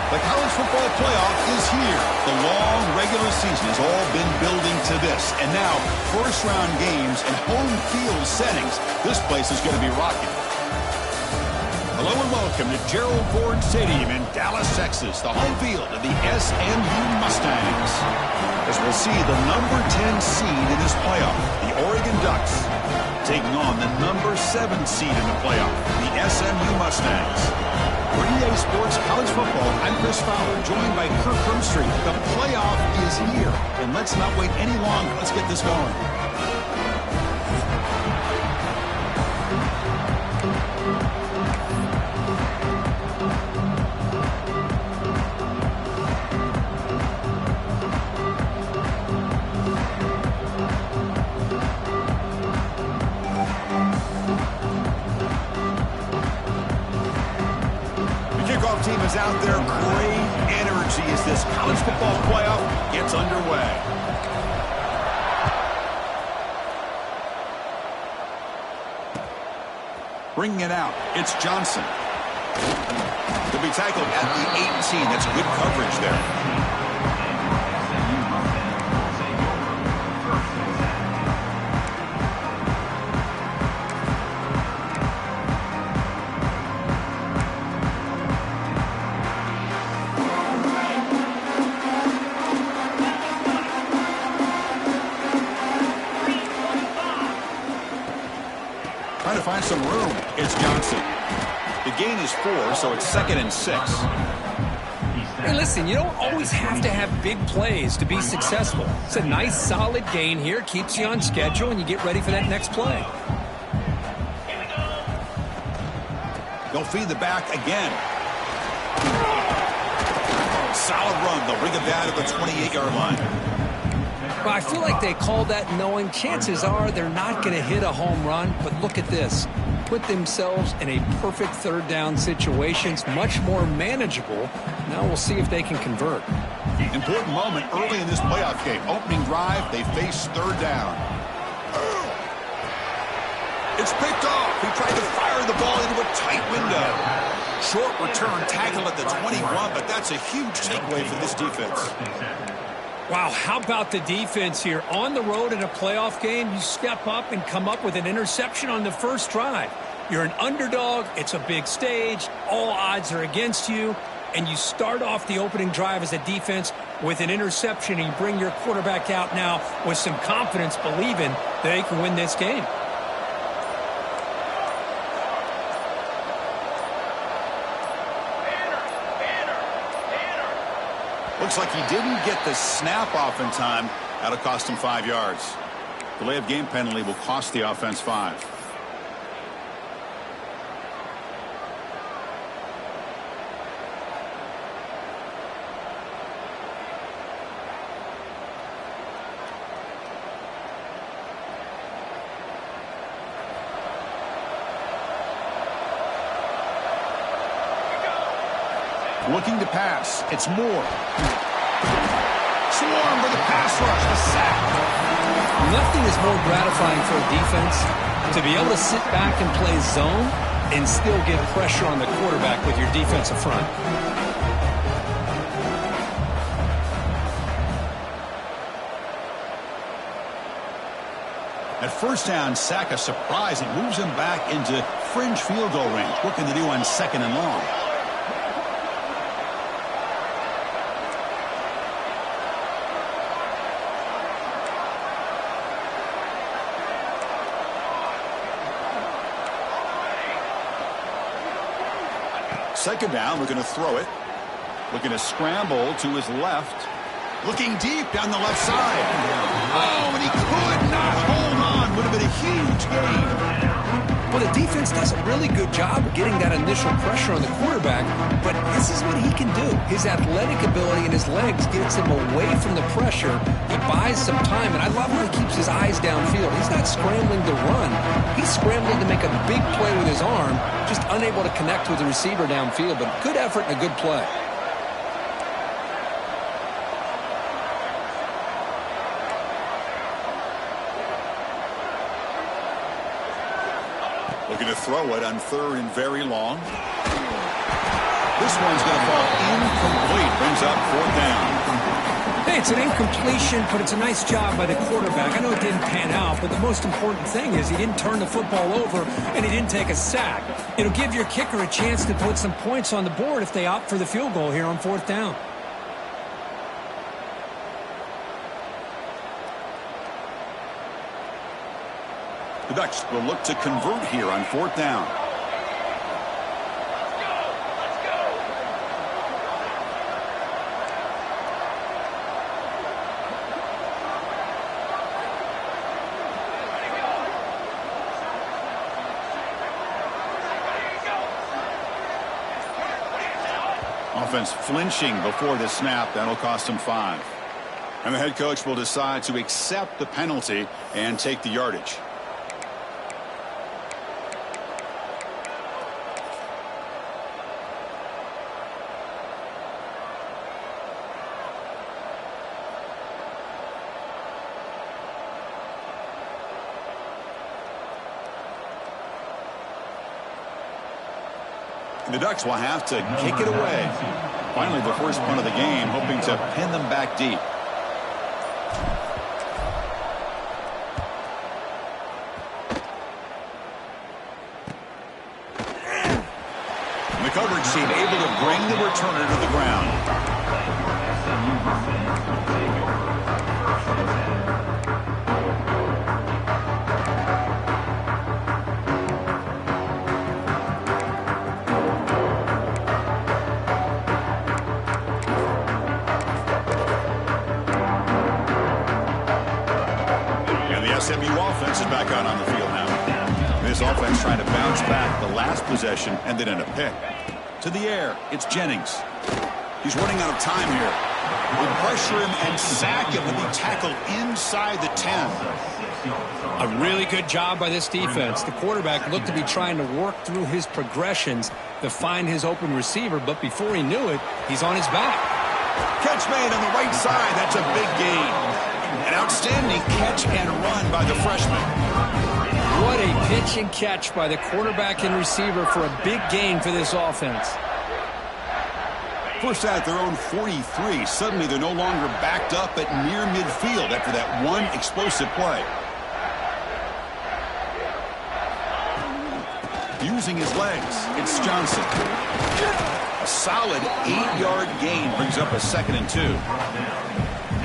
The college football playoff is here. The long regular season has all been building to this. And now, first-round games and home field settings. This place is going to be rocking. Hello and welcome to Gerald Ford Stadium in Dallas, Texas, the home field of the SMU Mustangs. As we'll see the number 10 seed in this playoff, the Oregon Ducks, taking on the number 7 seed in the playoff, the SMU Mustangs. For EA Sports College Football, I'm Chris Fowler, joined by Kirk Hermstreet. The playoff is here, and let's not wait any longer. Let's get this going. Team is out there. Great energy as this college football playoff gets underway. Bringing it out, it's Johnson. To be tackled at the 18. That's good coverage there. Trying to find some room. It's Johnson. The gain is 4, so it's 2nd and 6. Hey, listen, you don't always have to have big plays to be successful. It's a nice, solid gain here. Keeps you on schedule, and you get ready for that next play. They'll feed the back again. Solid run. They'll bring it down to the 28-yard line. Well, I feel like they called that knowing chances are they're not going to hit a home run. But look at this. Put themselves in a perfect third down situation. It's much more manageable. Now we'll see if they can convert. Important moment early in this playoff game. Opening drive, they face third down. It's picked off. He tried to fire the ball into a tight window. Short return, tackle at the 21, but that's a huge takeaway for this defense. Wow, how about the defense here? On the road in a playoff game, you step up and come up with an interception on the first drive. You're an underdog. It's a big stage. All odds are against you. And you start off the opening drive as a defense with an interception, and you bring your quarterback out now with some confidence, believing that they can win this game. Looks like he didn't get the snap off in time. That'll cost him 5 yards. Delay of game penalty will cost the offense 5. Looking to pass. It's Moore. Swarm with a pass rush. A sack. Nothing is more gratifying for a defense to be able to sit back and play zone and still get pressure on the quarterback with your defensive front. At first down, sack a surprise. It moves him back into fringe field goal range. What can they do on 2nd and long? Second down, we're going to throw it. Looking to scramble to his left. Looking deep down the left side. Oh, and he could not hold on. Would have been a huge gain. Well, the defense does a really good job of getting that initial pressure on the quarterback, but this is what he can do. His athletic ability and his legs gets him away from the pressure. He buys some time, and I love how he keeps his eyes downfield. He's not scrambling to run. He's scrambling to make a big play with his arm, just unable to connect with the receiver downfield, but good effort and a good play. Looking to throw it on 3rd and very long. This one's going to fall incomplete. Brings up 4th down. Hey, it's an incompletion, but it's a nice job by the quarterback. I know it didn't pan out, but the most important thing is he didn't turn the football over and he didn't take a sack. It'll give your kicker a chance to put some points on the board if they opt for the field goal here on 4th down. The Ducks will look to convert here on 4th down. Offense flinching before the snap. That'll cost him 5. And the head coach will decide to accept the penalty and take the yardage. The Ducks will have to kick it away. Finally, the first punt of the game, hoping to pin them back deep. The coverage team able to bring the returner to the ground. SMU offense is back out on the field now. This offense trying to bounce back the last possession and then in a pick. To the air, it's Jennings. He's running out of time here. We'll pressure him and sack him. He'll be tackled inside the 10. A really good job by this defense. The quarterback looked to be trying to work through his progressions to find his open receiver, but before he knew it, he's on his back. Catch made on the right side. That's a big gain. An outstanding catch and run by the freshman. What a pitch and catch by the quarterback and receiver for a big gain for this offense. First out at their own 43. Suddenly they're no longer backed up at near midfield after that one explosive play. Using his legs, it's Johnson. A solid 8-yard gain brings up a 2nd and 2.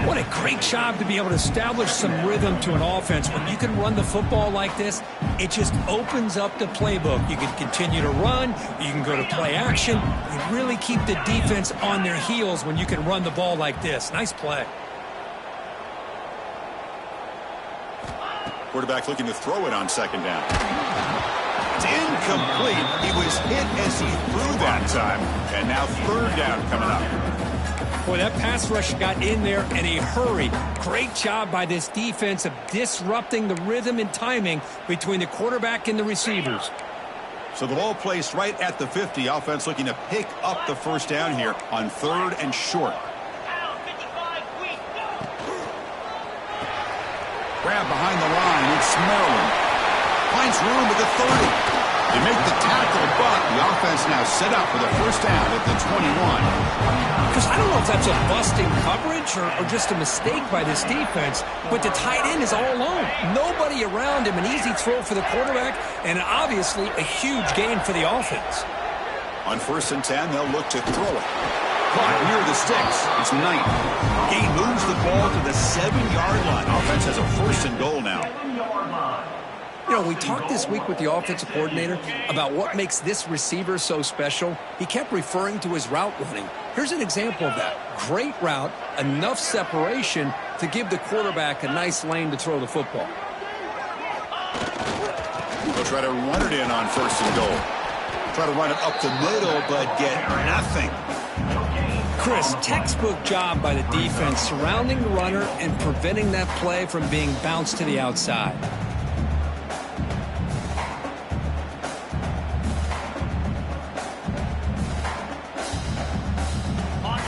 What a great job to be able to establish some rhythm to an offense. When you can run the football like this, it just opens up the playbook. You can continue to run. You can go to play action. You really keep the defense on their heels when you can run the ball like this. Nice play. Quarterback looking to throw it on 2nd down. It's incomplete. He was hit as he threw that time. And now 3rd down coming up. Boy, that pass rush got in there in a hurry. Great job by this defense of disrupting the rhythm and timing between the quarterback and the receivers. So the ball placed right at the 50. Offense looking to pick up the 1st down here on 3rd and short. Grab behind the line. It's Maryland. Finds room at the 30. They make the tackle, but the offense now set up for the 1st down at the 21. Because I don't know if that's a busting coverage or just a mistake by this defense, but the tight end is all alone. Nobody around him, an easy throw for the quarterback, and obviously a huge gain for the offense. On 1st and 10, they'll look to throw it. Caught near the sticks. It's Knight. He moves the ball to the 7-yard line. Offense has a 1st and goal now. You know, we talked this week with the offensive coordinator about what makes this receiver so special. He kept referring to his route running. Here's an example of that. Great route, enough separation to give the quarterback a nice lane to throw the football. They'll try to run it in on 1st and goal. Try to run it up the middle, but get nothing. Chris, textbook job by the defense surrounding the runner and preventing that play from being bounced to the outside.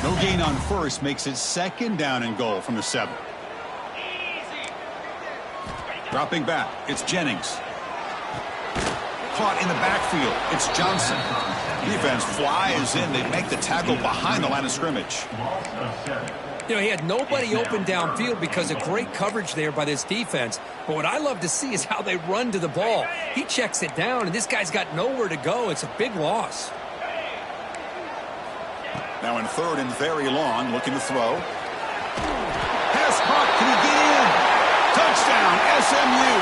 No gain on 1st makes it 2nd down and goal from the 7. Dropping back, it's Jennings. caught in the backfield. It's Johnson. Defense flies in. They make the tackle behind the line of scrimmage. You know, he had nobody open downfield because of great coverage there by this defense. But what I love to see is how they run to the ball. He checks it down, and this guy's got nowhere to go. It's a big loss. Now in third and very long, looking to throw. Pass caught. Can he get in? Touchdown, SMU,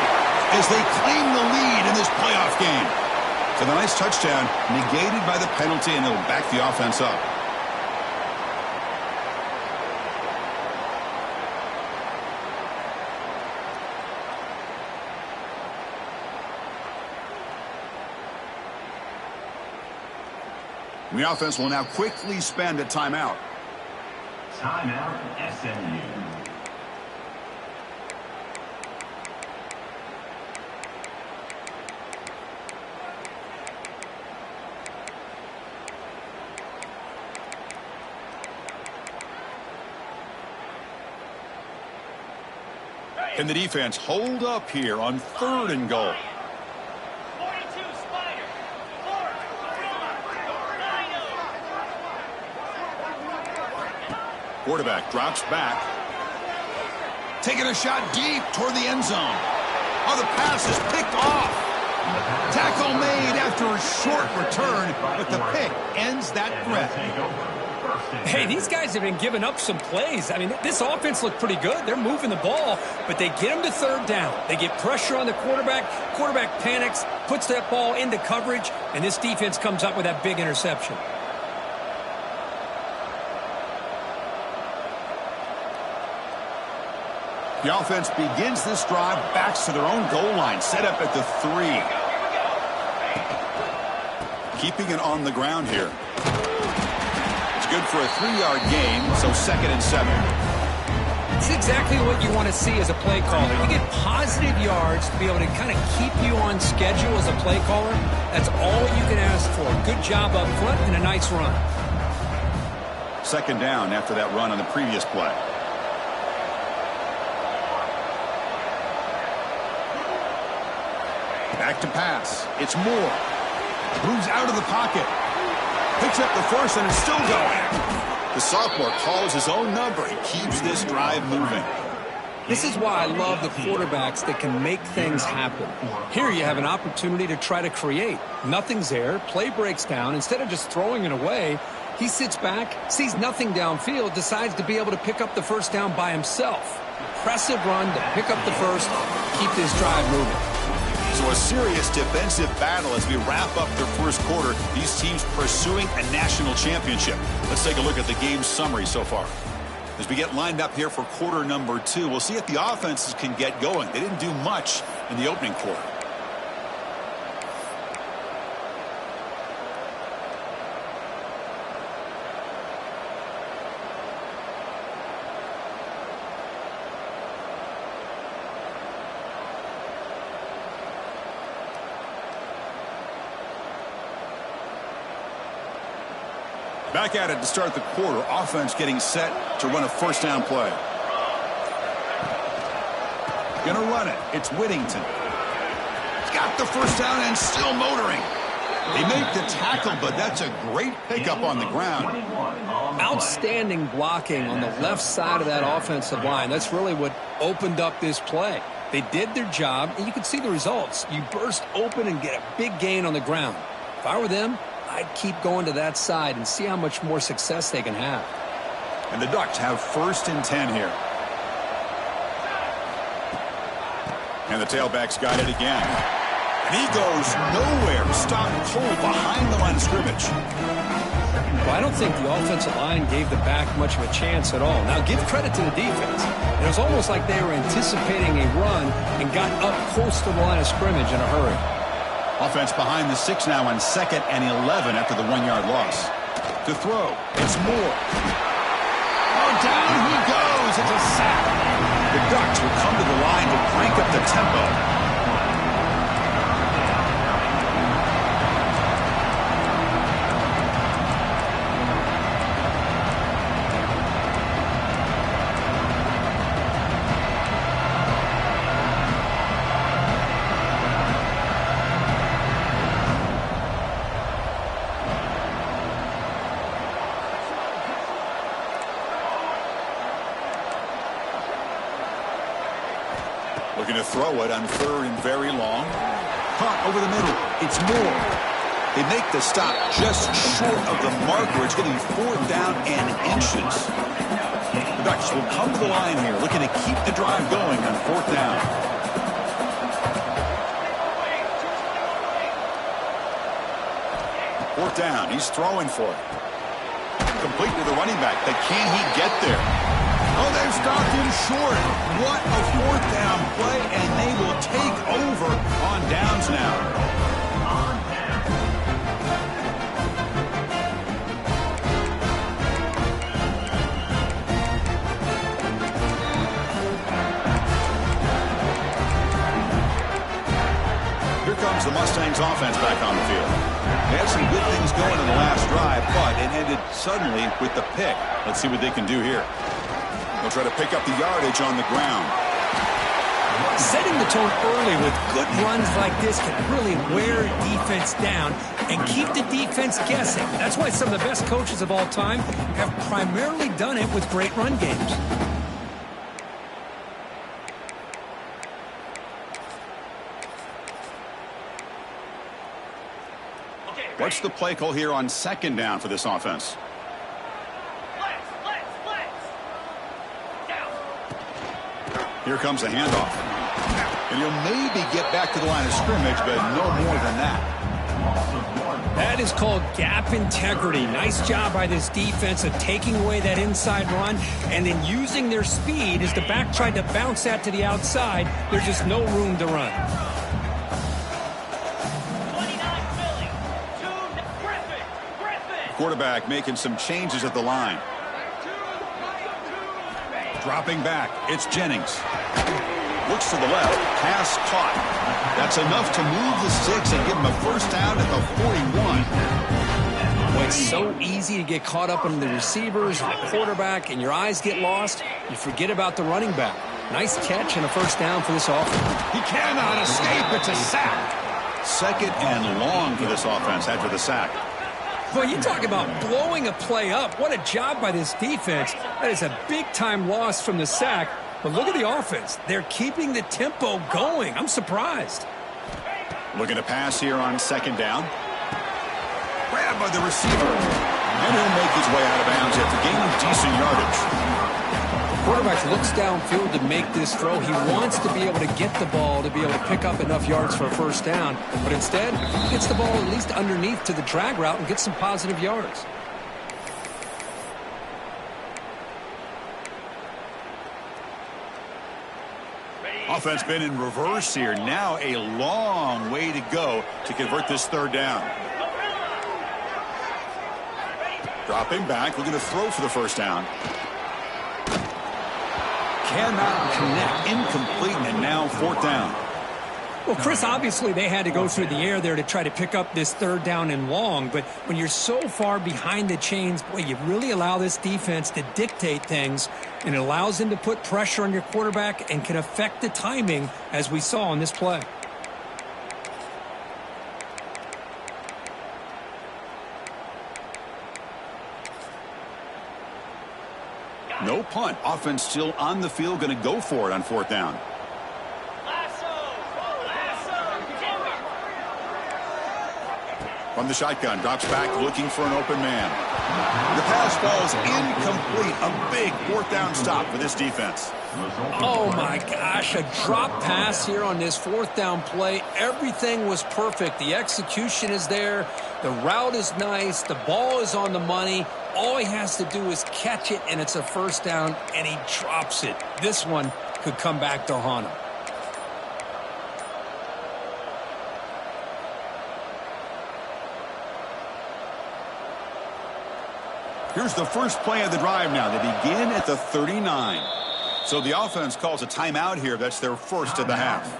as they claim the lead in this playoff game. So the nice touchdown negated by the penalty, and it'll back the offense up. The offense will now quickly spend a timeout. Timeout, SMU. Can the defense hold up here on third and goal? Quarterback drops back. Taking a shot deep toward the end zone. Oh, the pass is picked off. Tackle made after a short return, but the pick ends that threat. Hey, these guys have been giving up some plays. I mean, this offense looked pretty good. They're moving the ball, but they get him to third down. They get pressure on the quarterback. Quarterback panics, puts that ball into coverage, and this defense comes up with that big interception. The offense begins this drive, backs to their own goal line, set up at the 3. Keeping it on the ground here. It's good for a 3-yard gain, so 2nd and 7. It's exactly what you want to see as a play caller. You get positive yards to be able to kind of keep you on schedule as a play caller. That's all you can ask for. Good job up front and a nice run. 2nd down after that run on the previous play. Back to pass. It's Moore. Moves out of the pocket. Picks up the first and is still going. The sophomore calls his own number. He keeps this drive moving. This is why I love the quarterbacks that can make things happen. Here you have an opportunity to try to create. Nothing's there. Play breaks down. Instead of just throwing it away, he sits back, sees nothing downfield, decides to be able to pick up the first down by himself. Impressive run to pick up the first, keep this drive moving. So a serious defensive battle as we wrap up the first quarter. These teams pursuing a national championship. Let's take a look at the game summary so far. As we get lined up here for quarter number 2, we'll see if the offenses can get going. They didn't do much in the opening quarter. Back at it to start the quarter. Offense getting set to run a first down play. Gonna run it. It's Whittington. He's got the first down and still motoring. They make the tackle, but that's a great pickup on the ground. Outstanding blocking on the left side of that offensive line. That's really what opened up this play. They did their job, and you can see the results. You burst open and get a big gain on the ground. If I were them, I'd keep going to that side and see how much more success they can have. And the Ducks have 1st and 10 here. And the tailback's got it again. And he goes nowhere. Stopped cold behind the line of scrimmage. Well, I don't think the offensive line gave the back much of a chance at all. Now, give credit to the defense. It was almost like they were anticipating a run and got up close to the line of scrimmage in a hurry. Offense behind the 6 now on 2nd and 11 after the 1-yard loss. To throw, it's Moore. Oh, down he goes. It's a sack. The Ducks will come to the line to crank up the tempo. to throw it on 3rd and very long. Punt over the middle. It's more. They make the stop just short of the mark where it's getting 4th down and inches. The Ducks will come to the line here, looking to keep the drive going on 4th down. 4th down. He's throwing for it. Complete to the running back, but can he get there? Oh, they've stopped him short. What a 4th down play, and they will take over on downs now. Here comes the Mustangs offense back on the field. They had some good things going in the last drive, but it ended suddenly with the pick. Let's see what they can do here. They'll try to pick up the yardage on the ground. Setting the tone early with good runs like this can really wear defense down and keep the defense guessing. That's why some of the best coaches of all time have primarily done it with great run games. What's the play call here on 2nd down for this offense? Here comes a handoff. And he'll maybe get back to the line of scrimmage, but no more than that. That is called gap integrity. Nice job by this defense of taking away that inside run and then using their speed as the back tried to bounce that to the outside. There's just no room to run. Quarterback making some changes at the line. Dropping back, it's Jennings. Looks to the left, pass caught. That's enough to move the sticks and give him a 1st down at the 41. Well, it's so easy to get caught up in the receivers and the quarterback, and your eyes get lost. You forget about the running back. Nice catch and a 1st down for this offense. He cannot escape. It's a sack. 2nd and long for this offense after the sack. Well, you talk about blowing a play up. What a job by this defense. That is a big-time loss from the sack. But look at the offense. They're keeping the tempo going. I'm surprised. Looking to pass here on 2nd down. Grabbed by the receiver. And he'll make his way out of bounds after gaining decent yardage. Quarterback looks downfield to make this throw. He wants to be able to get the ball to be able to pick up enough yards for a 1st down. But instead, he gets the ball at least underneath to the drag route and gets some positive yards. Offense been in reverse here. Now a long way to go to convert this 3rd down. Dropping back, looking to throw for the 1st down. Cannot connect, incomplete, and now 4th down. Well, Chris, obviously they had to go through the air there to try to pick up this 3rd down and long, but when you're so far behind the chains, boy, you really allow this defense to dictate things, and it allows them to put pressure on your quarterback and can affect the timing, as we saw on this play. No punt. Offense still on the field, going to go for it on 4th down. From the shotgun, drops back, looking for an open man. The pass falls incomplete. A big 4th down stop for this defense. Oh, my gosh, a drop pass here on this 4th down play. Everything was perfect. The execution is there. The route is nice. The ball is on the money. All he has to do is catch it, and it's a 1st down, and he drops it. This one could come back to haunt him. Here's the first play of the drive now. They begin at the 39. So the offense calls a timeout here. That's their 1st of the half.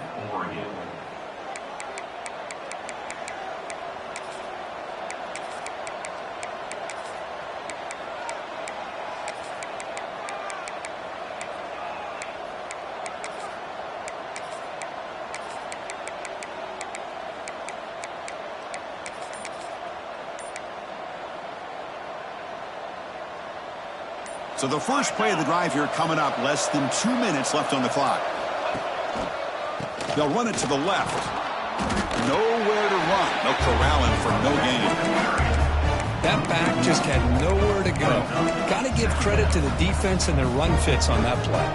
So the first play of the drive here coming up, less than 2 minutes left on the clock. They'll run it to the left. Nowhere to run. They'll corral him for no gain. That back just had nowhere to go. Got to give credit to the defense and their run fits on that play.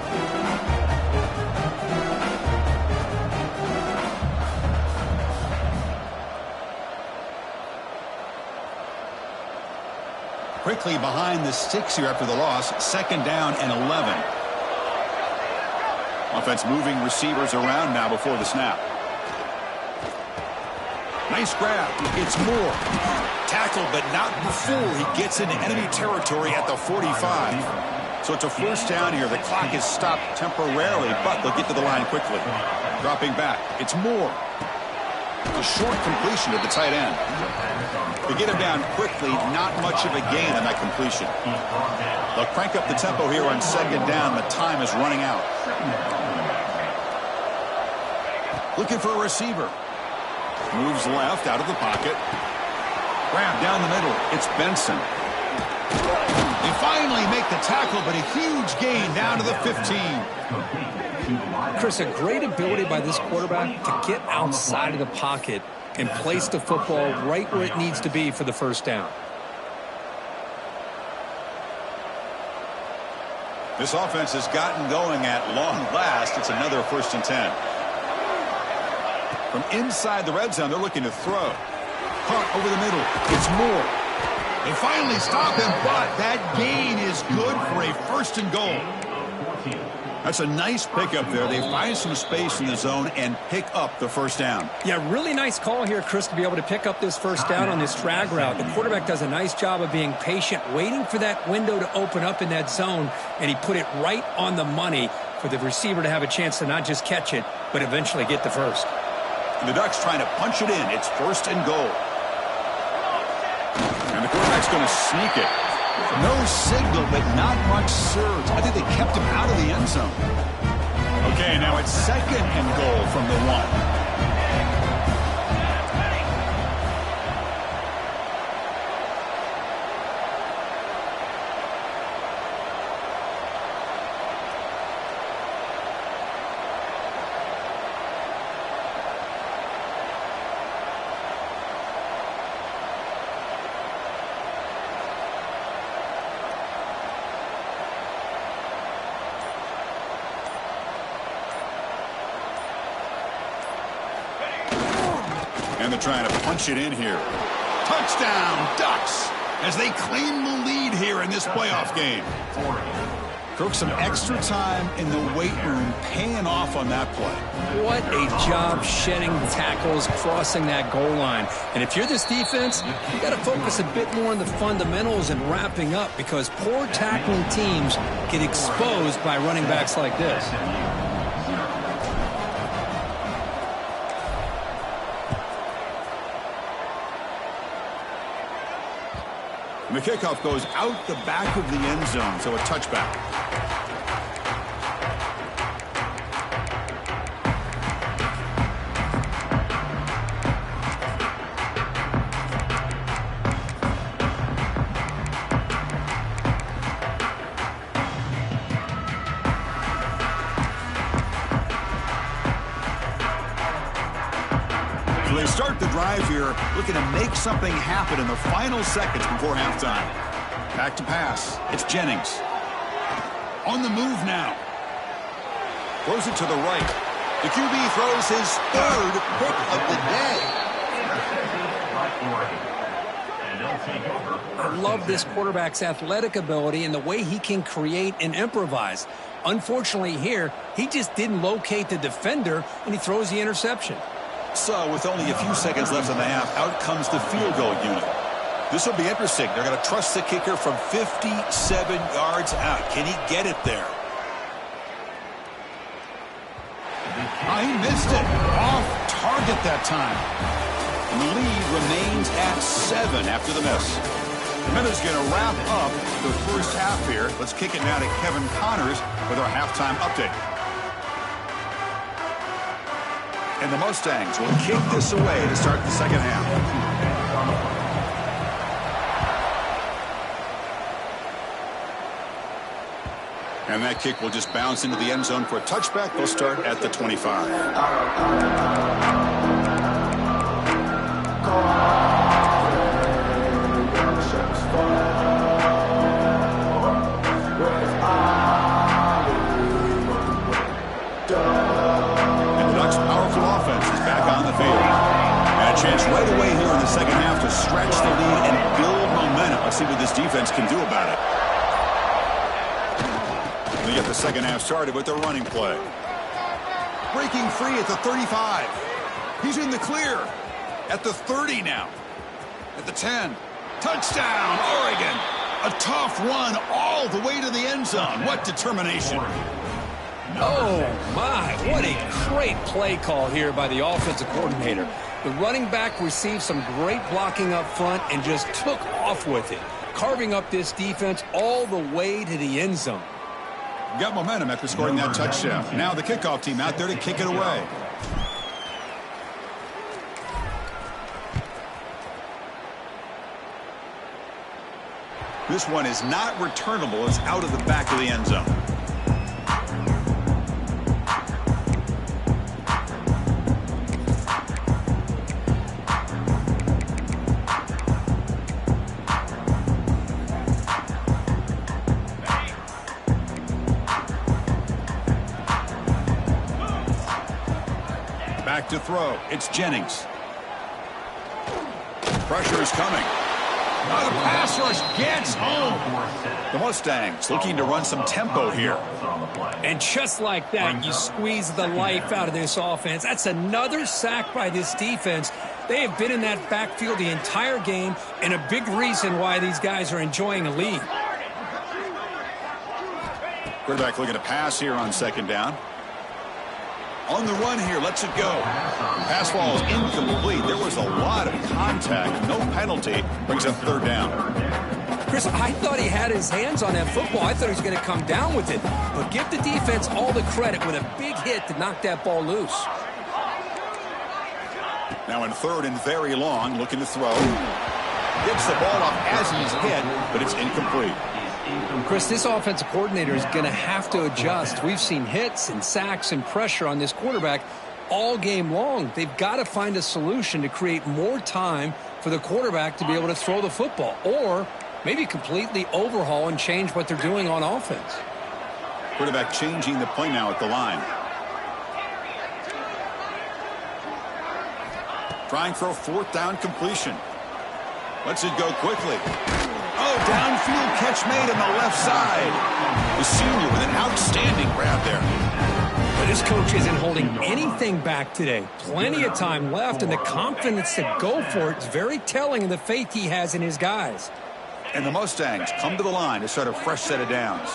Quickly behind the sticks here after the loss. 2nd down and 11. Offense moving receivers around now before the snap. Nice grab. It's Moore. Tackled, but not before he gets into enemy territory at the 45. So it's a 1st down here. The clock is stopped temporarily, but they'll get to the line quickly. Dropping back. It's Moore. A short completion to the tight end. To get him down quickly, not much of a gain on that completion. They'll crank up the tempo here on 2nd down. The time is running out. Looking for a receiver. Moves left out of the pocket. Grab down the middle. It's Benson. They finally make the tackle, but a huge gain down to the 15. Chris, a great ability by this quarterback to get outside of the pocket and place the football right where it needs to be for the 1st down. This offense has gotten going at long last. It's another 1st and 10. From inside the red zone, they're looking to throw. Caught over the middle. It's Moore. They finally stop him, but that gain is good for a 1st and goal. That's a nice pickup there. They find some space in the zone and pick up the 1st down. Yeah, really nice call here, Chris, to be able to pick up this 1st down on this drag route. The quarterback does a nice job of being patient, waiting for that window to open up in that zone, and he put it right on the money for the receiver to have a chance to not just catch it, but eventually get the 1st. And the Ducks trying to punch it in. It's 1st and goal. And the quarterback's going to sneak it. No signal, but not much surge. I think they kept him out of the end zone. Okay, now it's 2nd and goal from the 1. And they're trying to punch it in here. Touchdown, Ducks, as they claim the lead here in this playoff game. Took some extra time in the weight room, paying off on that play. What a job shedding tackles, crossing that goal line. And if you're this defense, you got to focus a bit more on the fundamentals and wrapping up, because poor tackling teams get exposed by running backs like this. And the kickoff goes out the back of the end zone, so a touchback. So they start the drive here, looking to make something happen in the final seconds before halftime. Back to pass. It's Jennings. On the move now. Throws it to the right. The QB throws his 3rd pick of the day. I love this quarterback's athletic ability and the way he can create and improvise. Unfortunately here, he just didn't locate the defender, and he throws the interception. So, with only a few seconds left in the half, out comes the field goal unit. This will be interesting. They're going to trust the kicker from 57 yards out. Can he get it there? He missed it. Off target that time. And the lead remains at 7 after the miss. The Minutes going to wrap up the first half here. Let's kick it now to Kevin Connors with our halftime update. And the Mustangs will kick this away to start the second half. And that kick will just bounce into the end zone for a touchback. They'll start at the 25. And the Ducks' powerful offense is back on the field. And a chance right away here in the second half to stretch the lead and build momentum. Let's see what this defense can do about it. They get the second half started with their running play. Breaking free at the 35. He's in the clear. At the 30 now. At the 10. Touchdown, Oregon. A tough run all the way to the end zone. What determination. Oh, my. What a great play call here by the offensive coordinator. The running back received some great blocking up front and just took off with it, carving up this defense all the way to the end zone. Got momentum after scoring that touchdown. Now the kickoff team out there to kick it away. This one is not returnable. It's out of the back of the end zone. Back to throw. It's Jennings. Pressure is coming. Oh, the pass rush gets home. The Mustangs looking to run some tempo here. And just like that, you squeeze the life out of this offense. That's another sack by this defense. They have been in that backfield the entire game, and a big reason why these guys are enjoying a lead. Quarterback looking to pass here on second down. On the run here, lets it go. Pass ball is incomplete. There was a lot of contact. No penalty. Brings up third down. Chris, I thought he had his hands on that football. I thought he was going to come down with it. But give the defense all the credit with a big hit to knock that ball loose. Now in third and very long, looking to throw. Gets the ball off as he's hit, but it's incomplete. Chris, this offensive coordinator is going to have to adjust. We've seen hits and sacks and pressure on this quarterback all game long. They've got to find a solution to create more time for the quarterback to be able to throw the football, or maybe completely overhaul and change what they're doing on offense. Quarterback changing the play now at the line. Trying for a fourth down completion. Lets it go quickly. Oh, downfield catch made on the left side. The senior with an outstanding grab there. But this coach isn't holding anything back today. Plenty of time left, and the confidence to go for it is very telling of the faith he has in his guys. And the Mustangs come to the line to start a fresh set of downs.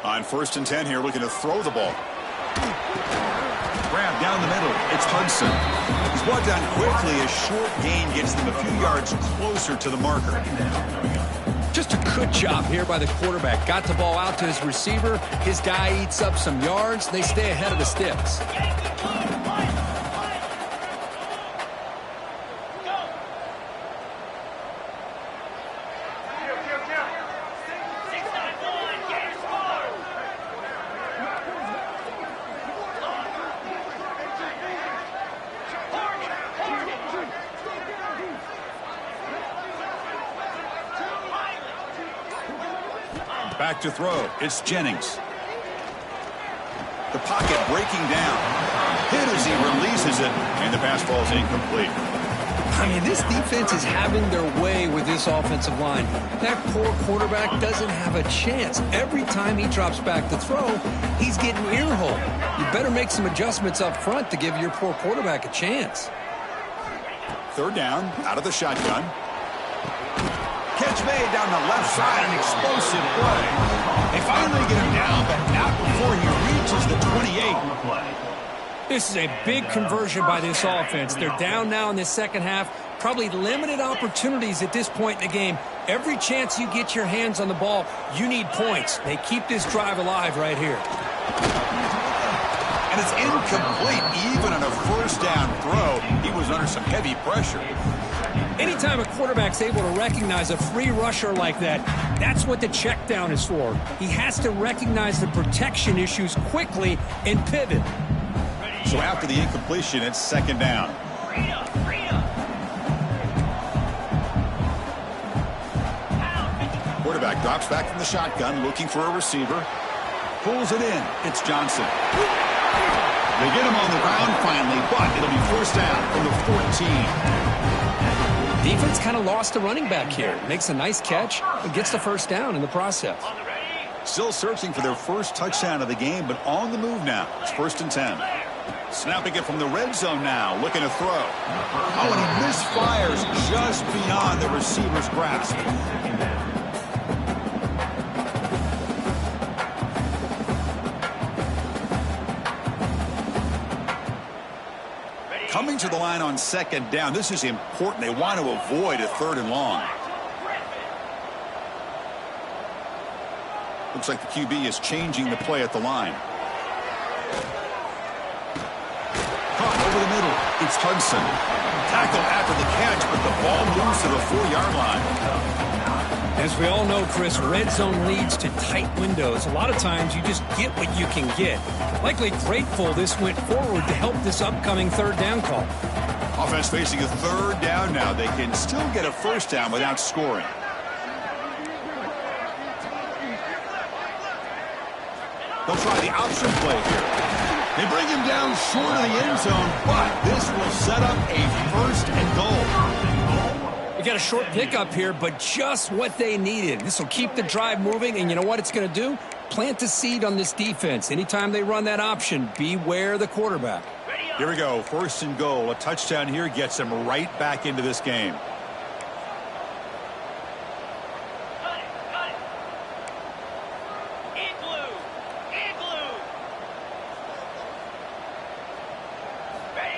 On 1st and 10 here, looking to throw the ball. Grab down the middle. It's Hudson. He's brought down quickly. A short gain gets them a few yards closer to the marker. Just a good job here by the quarterback. Got the ball out to his receiver. His guy eats up some yards. They stay ahead of the sticks. Back to throw. It's Jennings. The pocket breaking down. Hit as he releases it, and the pass ball is incomplete. I mean, this defense is having their way with this offensive line. That poor quarterback doesn't have a chance. Every time he drops back to throw, he's getting earholed. You better make some adjustments up front to give your poor quarterback a chance. Third down, out of the shotgun. Catch made down the left side, an explosive play. They finally get him down, but not before he reaches the 28. This is a big conversion by this offense. They're down now in the second half. Probably limited opportunities at this point in the game. Every chance you get your hands on the ball, you need points. They keep this drive alive right here. And it's incomplete. Even on a first down throw, he was under some heavy pressure. Anytime a quarterback's able to recognize a free rusher like that, that's what the check down is for. He has to recognize the protection issues quickly and pivot. So after the incompletion, it's second down. Quarterback drops back from the shotgun, looking for a receiver. Pulls it in. It's Johnson. They get him on the ground finally, but it'll be first down from the 14. Defense kind of lost a running back here. Makes a nice catch, but gets the first down in the process. Still searching for their first touchdown of the game, but on the move now. It's first and 10. Snapping it from the red zone now, looking to throw. Oh, and he misfires just beyond the receiver's grasp. Coming to the line on second down. This is important. They want to avoid a third and long. Looks like the QB is changing the play at the line. Caught over the middle. It's Hudson. Tackle after the catch, but the ball moves to the 4-yard line. As we all know, Chris, red zone leads to tight windows. A lot of times you just get what you can get. Likely grateful this went forward to help this upcoming third down call. Offense facing a third down now. They can still get a first down without scoring. They'll try the option play here. They bring him down short of the end zone, but this will set up a first and goal. We got a short pickup here, but just what they needed. This will keep the drive moving, and you know what it's going to do? Plant a seed on this defense. Anytime they run that option, beware the quarterback. Here we go, first and goal. A touchdown here gets them right back into this game.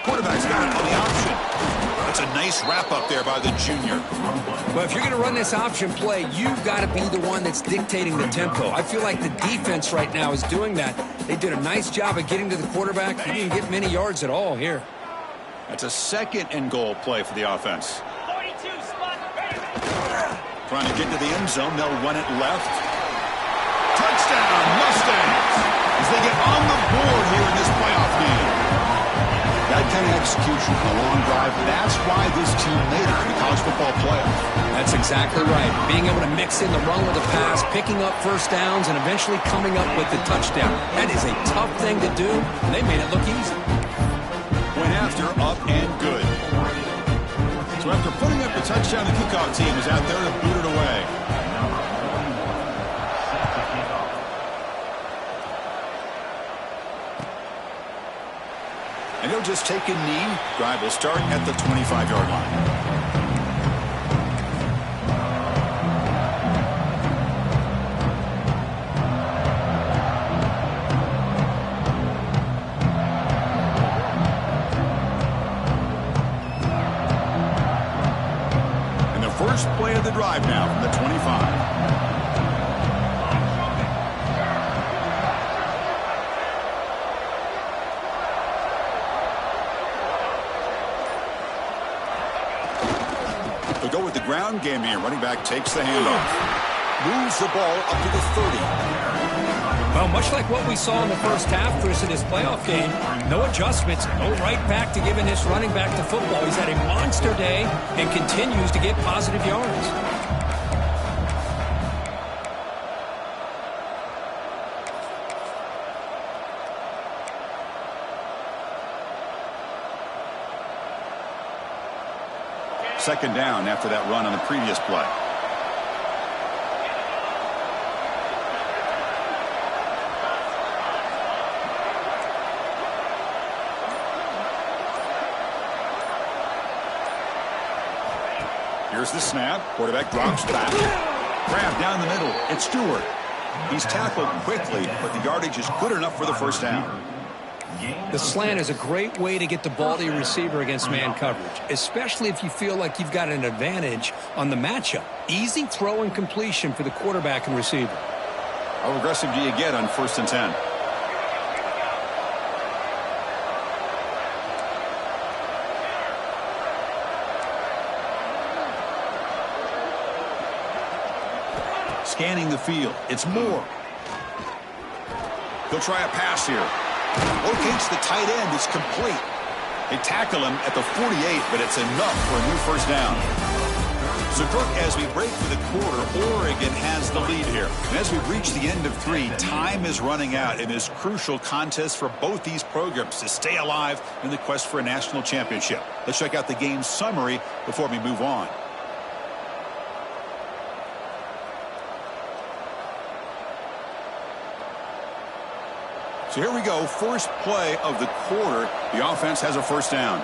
Quarterback's got it on the option. That's a nice wrap up there by the junior. Well, if you're going to run this option play, you've got to be the one that's dictating the tempo. I feel like the defense right now is doing that. They did a nice job of getting to the quarterback. He didn't get many yards at all here. That's a second and goal play for the offense. Trying to get to the end zone. They'll run it left. Touchdown, Mustangs! As they get on the board here in this playoff game. That kind of execution on a long drive, that's why this team made it in the college football playoff. That's exactly right. Being able to mix in the run with the pass, picking up first downs, and eventually coming up with the touchdown. That is a tough thing to do, and they made it look easy. Went after, up, and good. So after putting up the touchdown, the kickoff team is out there to boot it away. And he'll just take a knee. Drive will start at the 25-yard line. And the first play of the drive now from the 25. They'll go with the ground game here. Running back takes the handoff. Moves the ball up to the 30. Well, much like what we saw in the first half, Chris, in this playoff game, no adjustments, go right back to giving this running back the football. He's had a monster day and continues to get positive yards. Second down after that run on the previous play. Here's the snap. Quarterback drops back. Grab down the middle. It's Stewart. He's tackled quickly, but the yardage is good enough for the first down. The slant is a great way to get the ball to your receiver against man coverage, especially if you feel like you've got an advantage on the matchup. Easy throw and completion for the quarterback and receiver. How aggressive do you get on first and 10? Scanning the field. It's Moore. He'll try a pass here. Locates the tight end. It's complete. They tackle him at the 48, but it's enough for a new first down. So, Kirk, as we break for the quarter, Oregon has the lead here. And as we reach the end of 3, time is running out in this crucial contest for both these programs to stay alive in the quest for a national championship. Let's check out the game summary before we move on. So here we go, first play of the quarter. The offense has a first down.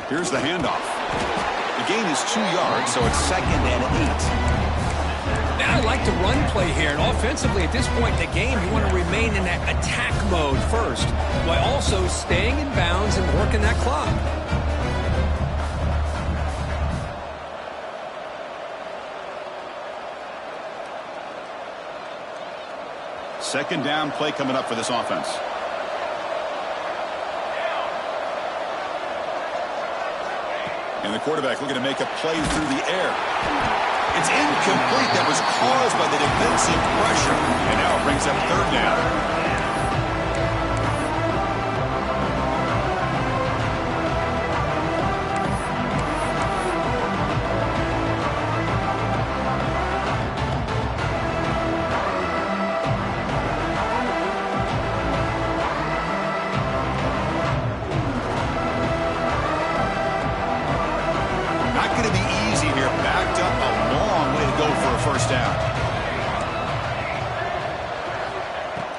Here's the handoff. The gain is 2 yards, so it's 2nd and 8. Now I like the run play here, and offensively at this point in the game, you want to remain in that attack mode first, while also staying in bounds and working that clock. Second down play coming up for this offense. And the quarterback looking to make a play through the air. It's incomplete. That was caused by the defensive pressure. And now it brings up third down.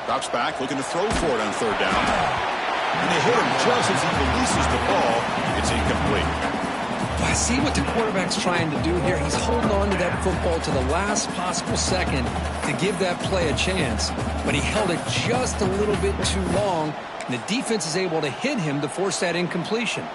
Drops back, looking to throw for it on third down. And they hit him just as he releases the ball. It's incomplete. I see what the quarterback's trying to do here. He's holding on to that football to the last possible second to give that play a chance. But he held it just a little bit too long, and the defense is able to hit him to force that incompletion.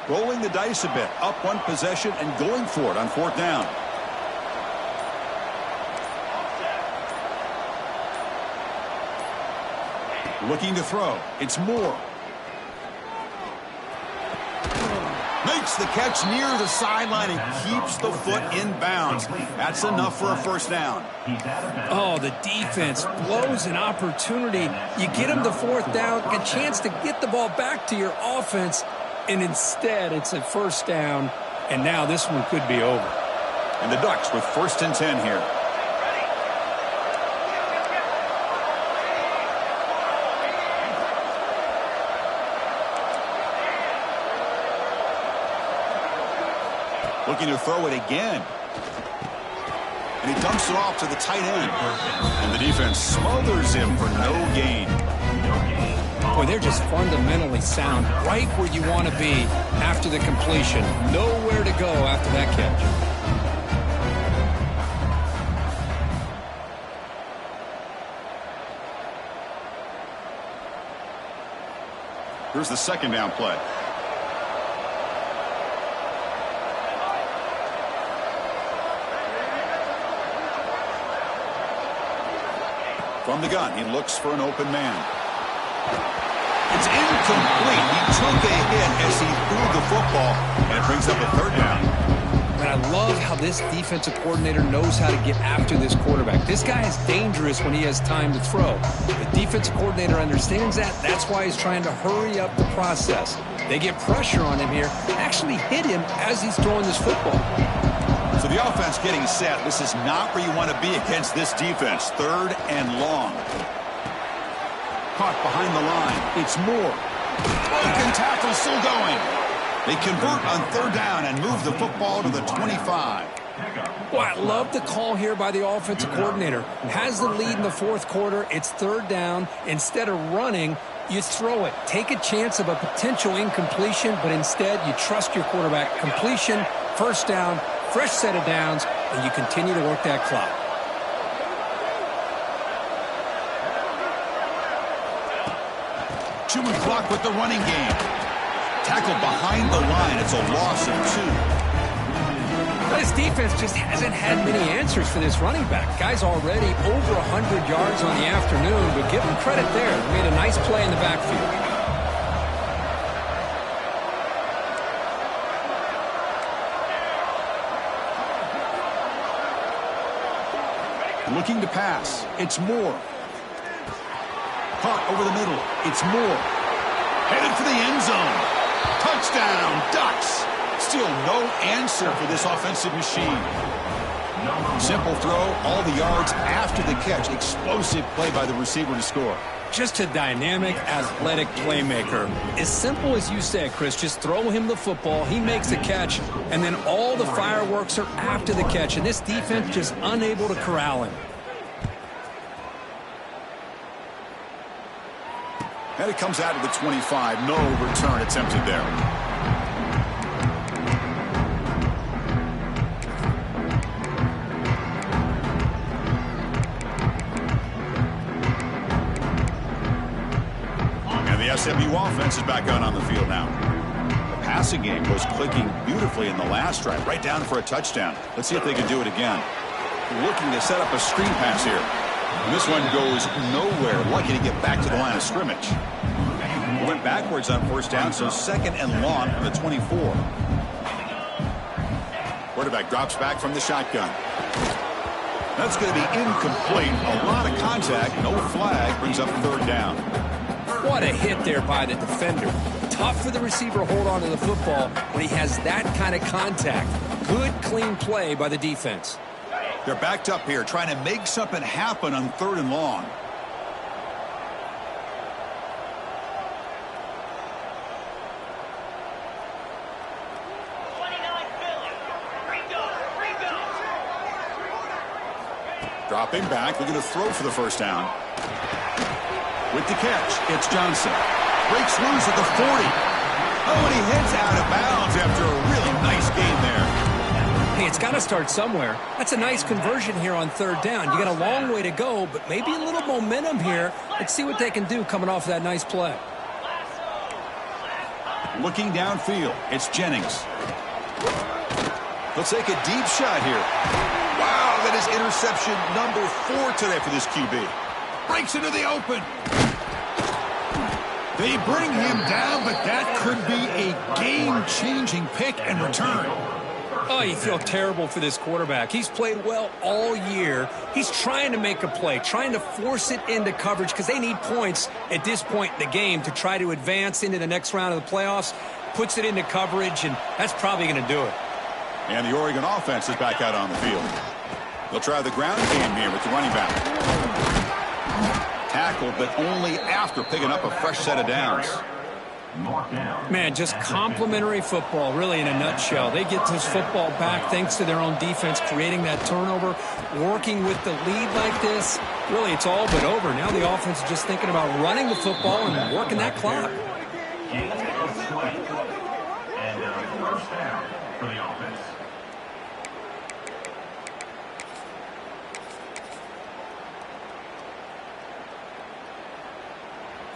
Rolling the dice a bit, up one possession and going for it on fourth down. Looking to throw. It's Moore. Makes the catch near the sideline and keeps the foot in bounds. That's enough for a first down. Oh, the defense blows an opportunity. You get him the fourth down, a chance to get the ball back to your offense. And instead, it's a first down, and now this one could be over. And the Ducks with 1st and 10 here. Looking to throw it again. And he dumps it off to the tight end. And the defense smothers him for no gain. Boy, they're just fundamentally sound, right where you want to be after the completion. Nowhere to go after that catch. Here's the second down play. From the gun, he looks for an open man. It's incomplete. He took a hit as he threw the football, and it brings up a third down. And I love how this defensive coordinator knows how to get after this quarterback. This guy is dangerous when he has time to throw. The defensive coordinator understands that. That's why he's trying to hurry up the process. They get pressure on him here, actually hit him as he's throwing this football. So the offense getting set. This is not where you want to be against this defense. 3rd and long. Caught behind the line. It's Moore. Broken tackle still going. They convert on 3rd down and move the football to the 25. Well, I love the call here by the offensive coordinator. Has the lead in the 4th quarter. It's 3rd down. Instead of running, you throw it. Take a chance of a potential incompletion, but instead you trust your quarterback. Completion, first down, fresh set of downs, and you continue to work that clock. up with the running game. Tackled behind the line. It's a loss of 2. This defense just hasn't had many answers for this running back. Guy's already over 100 yards on the afternoon, but give him credit there. He made a nice play in the backfield. Looking to pass. It's Moore. Caught over the middle. It's Moore. Headed for the end zone. Touchdown, Ducks. Still no answer for this offensive machine. Simple throw, all the yards after the catch. Explosive play by the receiver to score. Just a dynamic, athletic playmaker. As simple as you said, Chris, just throw him the football, he makes the catch, and then all the fireworks are after the catch, and this defense just unable to corral him. And it comes out of the 25. No return attempted there. SMU offense is back out on the field now. The passing game was clicking beautifully in the last drive, right down for a touchdown. Let's see if they can do it again. Looking to set up a screen pass here. And this one goes nowhere. Lucky to get back to the line of scrimmage. He went backwards on first down, so second and long from the 24. Quarterback drops back from the shotgun. That's going to be incomplete. A lot of contact, no flag, brings up third down. What a hit there by the defender. Tough for the receiver to hold on to the football when he has that kind of contact. Good, clean play by the defense. They're backed up here, trying to make something happen on third and long. Dropping back, looking to throw for the first down. With the catch, it's Johnson. Breaks loose at the 40. Oh, and he heads out of bounds after a really nice game there. Hey, it's got to start somewhere. That's a nice conversion here on third down. You got a long way to go, but maybe a little momentum here. Let's see what they can do coming off that nice play. Looking downfield, it's Jennings. Let's take a deep shot here. Wow, that is interception number 4 today for this QB. Breaks into the open. They bring him down, but that could be a game-changing pick and return. Oh, you feel terrible for this quarterback. He's played well all year. He's trying to make a play, trying to force it into coverage because they need points at this point in the game to try to advance into the next round of the playoffs. Puts it into coverage, and that's probably going to do it. And the Oregon offense is back out on the field. They'll try the ground game here with the running back. Tackled, but only after picking up a fresh set of downs. Man, just complimentary football, really, in a nutshell. They get this football back thanks to their own defense, creating that turnover, working with the lead like this. Really, it's all but over. Now the offense is just thinking about running the football and working that clock. And first down for the offense.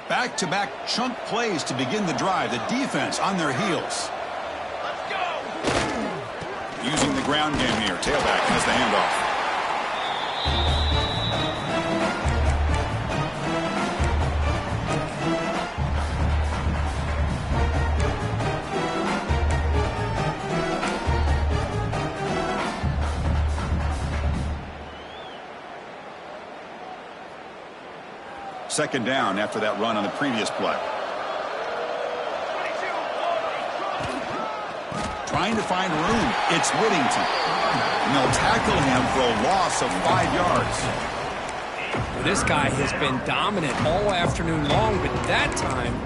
Back-to-back chunk plays to begin the drive. The defense on their heels. Let's go. Using the ground game here. Tailback has the handoff. Second down after that run on the previous play. Trying to find room. It's Whittington. And they'll tackle him for a loss of 5 yards. This guy has been dominant all afternoon long, but that time,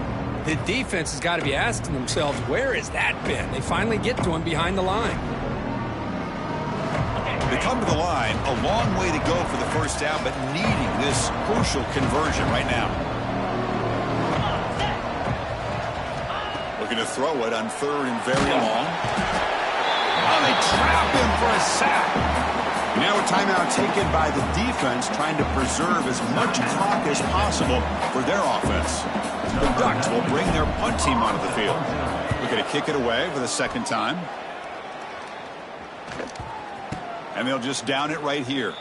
the defense has got to be asking themselves, where has that been? They finally get to him behind the line. They come to the line, a long way to go for the first down, but needing this crucial conversion right now. Looking to throw it on third and very long. Oh, they trap him for a sack. Now a timeout taken by the defense, trying to preserve as much clock as possible for their offense. The Ducks will bring their punt team onto the field. Looking to kick it away for the second time. And they'll just down it right here.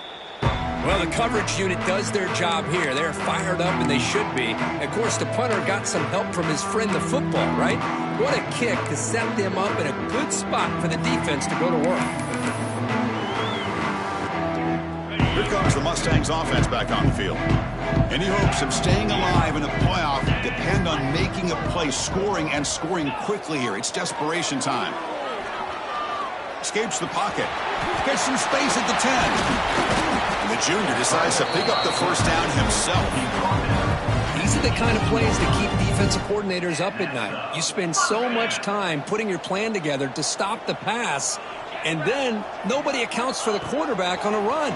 Well, the coverage unit does their job here. They're fired up, and they should be. Of course, the punter got some help from his friend, the football, right? What a kick to set them up in a good spot for the defense to go to work. Here comes the Mustangs offense back on the field. Any hopes of staying alive in a playoff depend on making a play, scoring, and scoring quickly here. It's desperation time. Escapes the pocket. Gets some space at the 10. And the junior decides to pick up the first down himself. These are the kind of plays that keep defensive coordinators up at night. You spend so much time putting your plan together to stop the pass, and then nobody accounts for the quarterback on a run.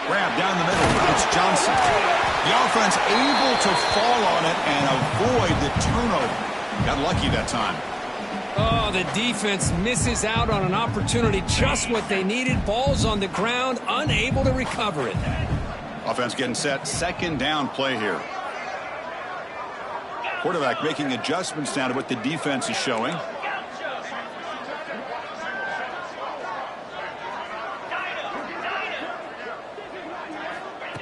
Grab down the middle. It's Johnson. The offense able to fall on it and avoid the turnover. Got lucky that time. Oh, the defense misses out on an opportunity, just what they needed. Ball's on the ground, unable to recover it. Offense getting set. Second down play here. Quarterback making adjustments now to what the defense is showing.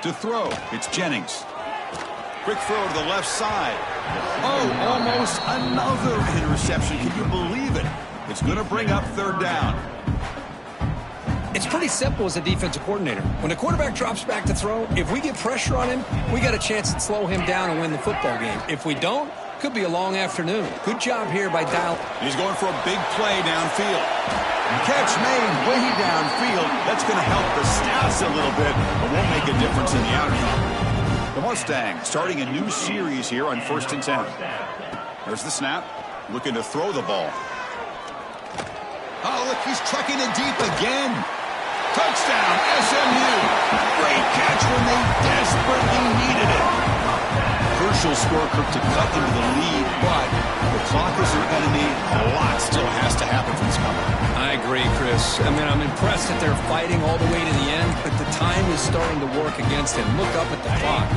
To throw, it's Jennings. Quick throw to the left side. Oh, almost another interception. Can you believe it? It's going to bring up third down. It's pretty simple as a defensive coordinator. When the quarterback drops back to throw, if we get pressure on him, we got a chance to slow him down and win the football game. If we don't, could be a long afternoon. Good job here by Dial. He's going for a big play downfield. Catch made way downfield. That's going to help the stats a little bit, but won't make a difference in the outcome. The Mustangs starting a new series here on 1st and 10. There's the snap. Looking to throw the ball. Oh, look, he's trucking it deep again. Touchdown, SMU. Great catch when they desperately needed it. Crucial score to cut into the lead, but the clock is their enemy. A lot still has to happen for this company. I agree, Chris. I mean, I'm impressed that they're fighting all the way to the end, but the time is starting to work against them. Look up at the clock.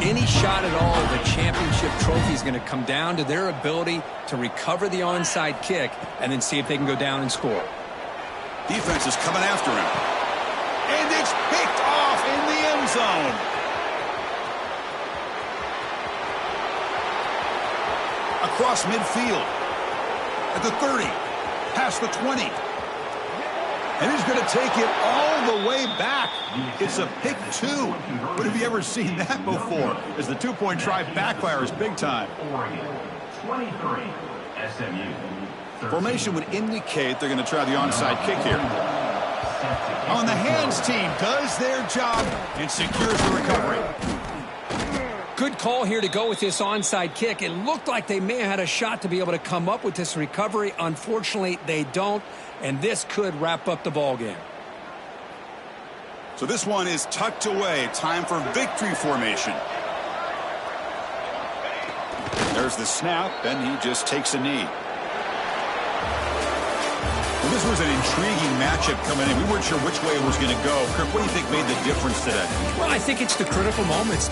Any shot at all of the championship trophy is going to come down to their ability to recover the onside kick and then see if they can go down and score. Defense is coming after him. And it's picked off in the end zone. Across midfield. At the 30. Past the 20. And he's going to take it all the way back. It's a pick 2. But have you ever seen that before? As the two-point try backfires big time. 23, SMU. Formation would indicate they're going to try the onside kick here. On the hands team does their job and secures the recovery. Good call here to go with this onside kick. It looked like they may have had a shot to be able to come up with this recovery. Unfortunately, they don't, and this could wrap up the ball game. So this one is tucked away. Time for victory formation. There's the snap, and he just takes a knee. Well, this was an intriguing matchup coming in. We weren't sure which way it was going to go. Kirk, what do you think made the difference today? Well, I think it's the critical moments.